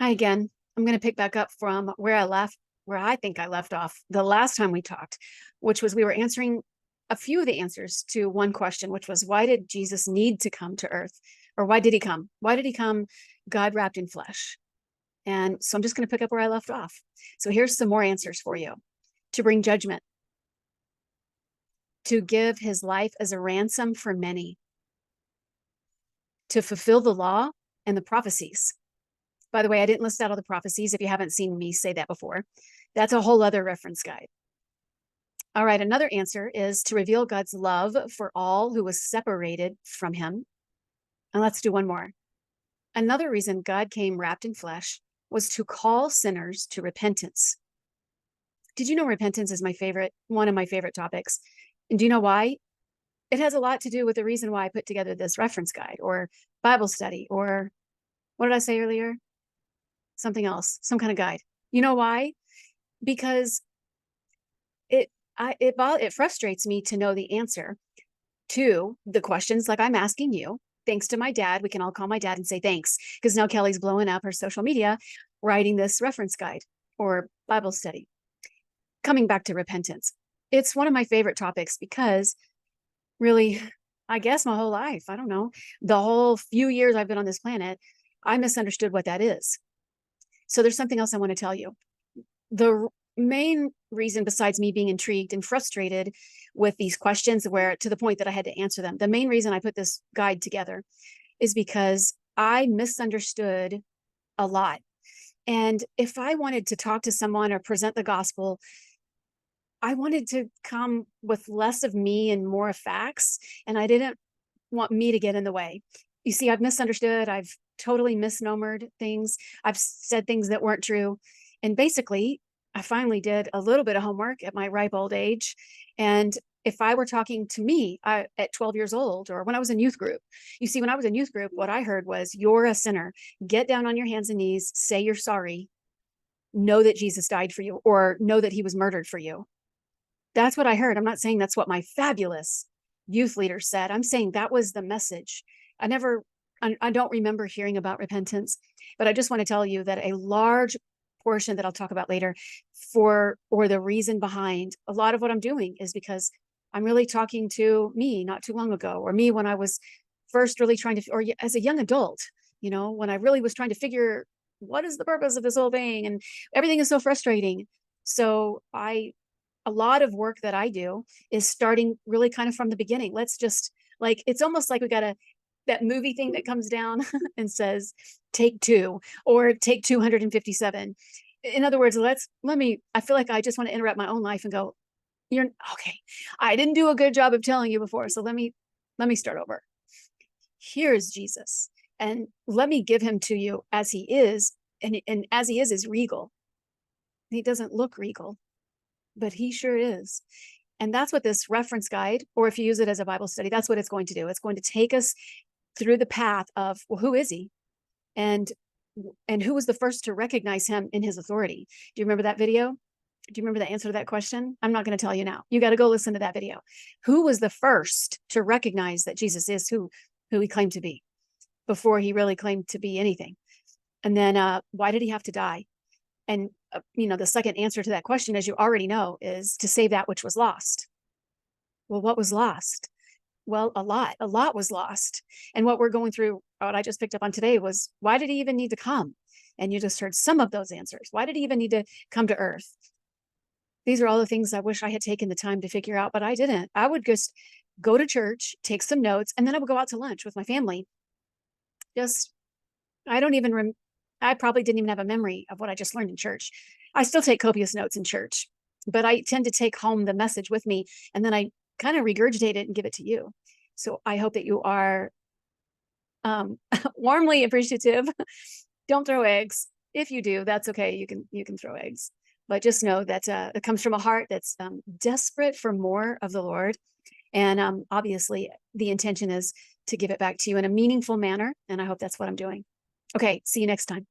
Hi again. I'm going to pick back up from where I think I left off the last time we talked, which was we were answering a few of the answers to one question, which was why did Jesus need to come to earth? Or why did he come? Why did he come God wrapped in flesh? And so I'm just going to pick up where I left off. So here's some more answers for you: to bring judgment, to give his life as a ransom for many, to fulfill the law and the prophecies. By the way, I didn't list out all the prophecies if you haven't seen me say that before. That's a whole other reference guide. All right, another answer is to reveal God's love for all who was separated from him. And let's do one more. Another reason God came wrapped in flesh was to call sinners to repentance. Did you know repentance is one of my favorite topics? And do you know why? It has a lot to do with the reason why I put together this reference guide or Bible study, or what did I say earlier? Something else, some kind of guide. You know why? Because it frustrates me to know the answer to the questions like I'm asking you. Thanks to my dad, we can all call my dad and say thanks, because now Kelly's blowing up her social media writing this reference guide or Bible study. Coming back to repentance, it's one of my favorite topics because really, I guess my whole life, I don't know, the whole few years I've been on this planet, I misunderstood what that is. So there's something else I want to tell you. The main reason, besides me being intrigued and frustrated with these questions, where to the point that I had to answer them, the main reason I put this guide together is because I misunderstood a lot. And if I wanted to talk to someone or present the gospel, I wanted to come with less of me and more of facts. And I didn't want me to get in the way. You see, I've misunderstood. I've totally misnomered things. I've said things that weren't true. And basically, I finally did a little bit of homework at my ripe old age. And if I were talking to me at 12 years old, or when I was in youth group, you see, when I was in youth group, what I heard was, you're a sinner. Get down on your hands and knees, say you're sorry, know that Jesus died for you, or know that he was murdered for you. That's what I heard. I'm not saying that's what my fabulous youth leader said. I'm saying that was the message. I don't remember hearing about repentance, but I just want to tell you that a large portion that I'll talk about later or the reason behind a lot of what I'm doing is because I'm really talking to me not too long ago, or me when I was first really trying to, or as a young adult, when I really was trying to figure what is the purpose of this whole thing, and everything is so frustrating. So a lot of work that I do is starting really kind of from the beginning. Let's just, like, it's almost like we got that movie thing that comes down and says, take 2 or take 257. In other words, I feel like I just want to interrupt my own life and go, you're okay. I didn't do a good job of telling you before. So let me start over. Here's Jesus, and let me give him to you as he is. And as he is regal. He doesn't look regal, but he sure is. And that's what this reference guide, or if you use it as a Bible study, that's what it's going to do. It's going to take us through the path of, well, who is he? And who was the first to recognize him in his authority? Do you remember that video? Do you remember the answer to that question? I'm not going to tell you now. You got to go listen to that video. Who was the first to recognize that Jesus is who he claimed to be before he really claimed to be anything? And then why did he have to die? And, the second answer to that question, as you already know, is to save that which was lost. Well, what was lost? Well, a lot was lost. And what we're going through, what I just picked up on today was, why did he even need to come? And you just heard some of those answers. Why did he even need to come to earth? These are all the things I wish I had taken the time to figure out, but I didn't. I would just go to church, take some notes, and then I would go out to lunch with my family. I probably didn't even have a memory of what I just learned in church. I still take copious notes in church, but I tend to take home the message with me, and then I kind of regurgitate it and give it to you. So I hope that you are warmly appreciative. Don't throw eggs. If you do, that's okay. You can throw eggs, but just know that it comes from a heart that's desperate for more of the Lord. And obviously the intention is to give it back to you in a meaningful manner. And I hope that's what I'm doing. Okay. See you next time.